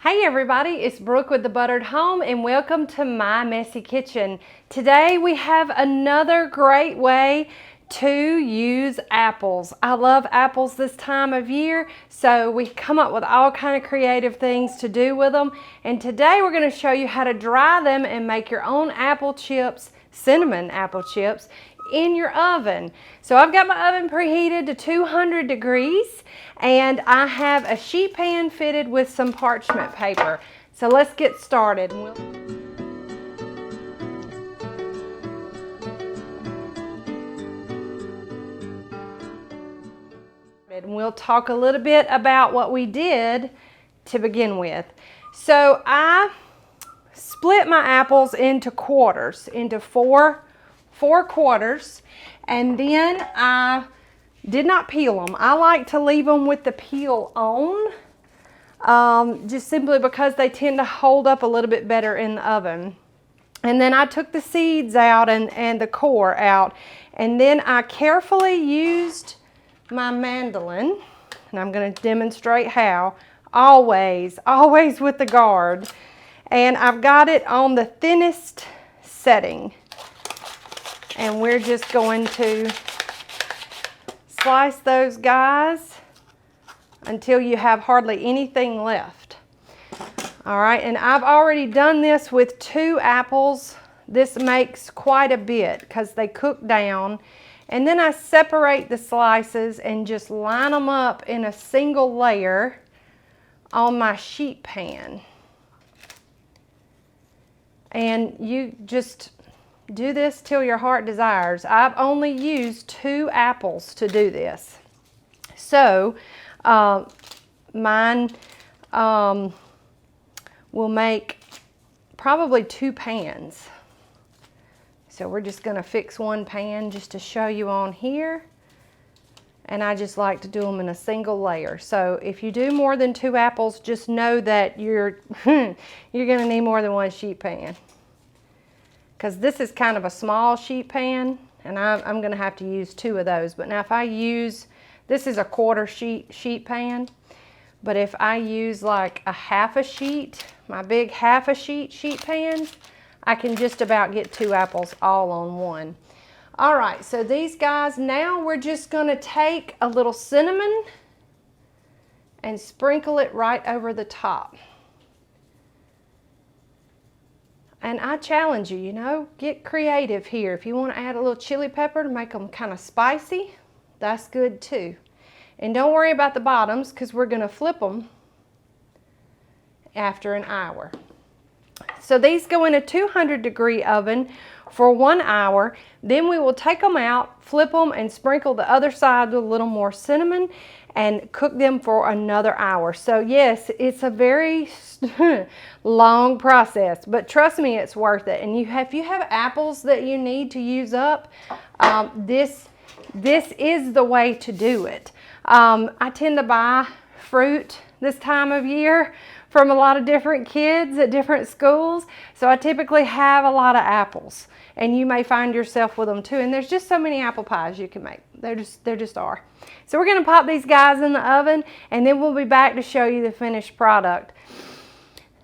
Hey everybody, it's Brooke with The Buttered Home and welcome to my messy kitchen. Today we have another great way to use apples. I love apples this time of year, so we come up with all kind of creative things to do with them. And today we're going to show you how to dry them and make your own apple chips, cinnamon apple chips, in your oven. So I've got my oven preheated to 200 degrees and I have a sheet pan fitted with some parchment paper. So let's get started. And we'll talk a little bit about what we did to begin with. So I split my apples into quarters, into four quarters, and then I did not peel them. I like to leave them with the peel on, just simply because they tend to hold up a little bit better in the oven. And then I took the seeds out and the core out, and then I carefully used my mandolin, and I'm going to demonstrate how, always with the guard, and I've got it on the thinnest setting. And we're just going to slice those guys until you have hardly anything left. All right, and I've already done this with 2 apples. This makes quite a bit because they cook down. And then I separate the slices and just line them up in a single layer on my sheet pan. And you just do this till your heart desires. I've only used 2 apples to do this. So mine will make probably 2 pans. So we're just going to fix one pan just to show you on here. And I just like to do them in a single layer. So if you do more than 2 apples, just know that you're going to need more than one sheet pan. Because this is kind of a small sheet pan, and I'm going to have to use 2 of those. But now if I use, this is a quarter sheet pan, but if I use like a half a sheet, my big half a sheet pan, I can just about get 2 apples all on one. All right, so these guys, now we're just going to take a little cinnamon and sprinkle it right over the top. And I challenge you, you know, get creative here. If you want to add a little chili pepper to make them kind of spicy, that's good too. And don't worry about the bottoms because we're going to flip them after an hour. So these go in a 200-degree oven for 1 hour. Then we will take them out, flip them, and sprinkle the other side with a little more cinnamon and cook them for another hour. So yes, it's a very long process, but trust me, it's worth it. And if you have apples that you need to use up, this is the way to do it. I tend to buy fruit this time of year from a lot of different kids at different schools, so I typically have a lot of apples, and you may find yourself with them too. And there's just so many apple pies you can make. There just are. So we're going to pop these guys in the oven, and then we'll be back to show you the finished product.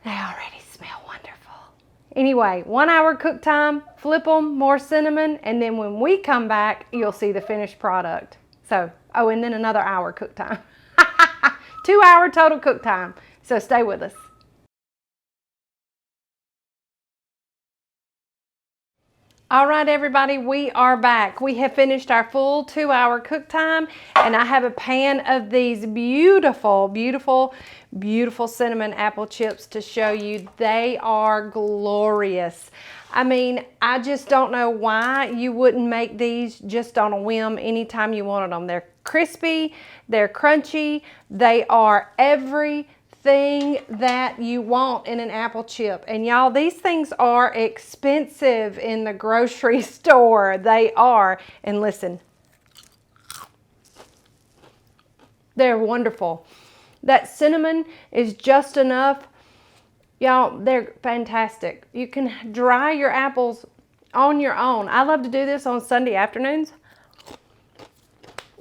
They already smell wonderful. Anyway, 1 hour cook time, flip them, more cinnamon, and then when we come back, you'll see the finished product. So, oh, and then another hour cook time. 2 hour total cook time. So stay with us. All right, everybody, we are back. We have finished our full 2 hour cook time, and I have a pan of these beautiful, beautiful, beautiful cinnamon apple chips to show you. They are glorious. I mean, I just don't know why you wouldn't make these just on a whim anytime you wanted them. They're crispy, they're crunchy, they are everything that you want in an apple chip. And y'all, these things are expensive in the grocery store. They are. And listen, they're wonderful. That cinnamon is just enough. Y'all, they're fantastic. You can dry your apples on your own. I love to do this on Sunday afternoons.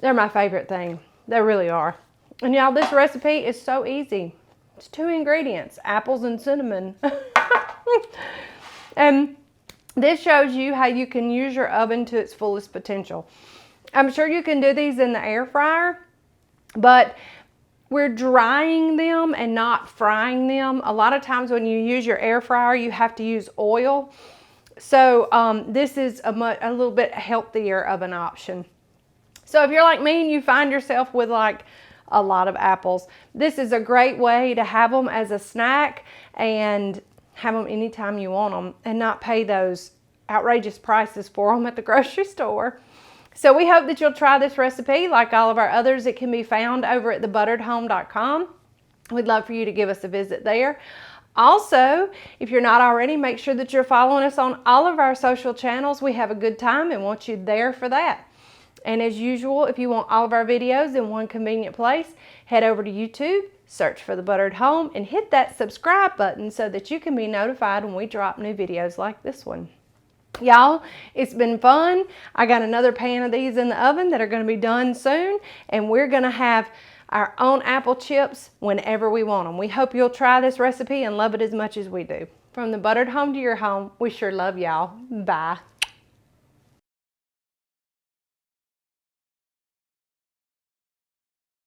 They're my favorite thing. They really are. And y'all, this recipe is so easy. It's 2 ingredients, apples and cinnamon. And this shows you how you can use your oven to its fullest potential. I'm sure you can do these in the air fryer, but we're drying them and not frying them. A lot of times when you use your air fryer, you have to use oil. So this is a little bit healthier of an option. So if you're like me and you find yourself with like a lot of apples, this is a great way to have them as a snack and have them anytime you want them and not pay those outrageous prices for them at the grocery store. So we hope that you'll try this recipe. Like all of our others, it can be found over at thebutteredhome.com. We'd love for you to give us a visit there. Also, if you're not already, make sure that you're following us on all of our social channels. We have a good time and want you there for that. And as usual, if you want all of our videos in one convenient place, head over to YouTube, search for The Buttered Home, and hit that subscribe button so that you can be notified when we drop new videos like this one. Y'all, it's been fun. I got another pan of these in the oven that are going to be done soon, and we're going to have our own apple chips whenever we want them. We hope you'll try this recipe and love it as much as we do. From The Buttered Home to your home, we sure love y'all. Bye.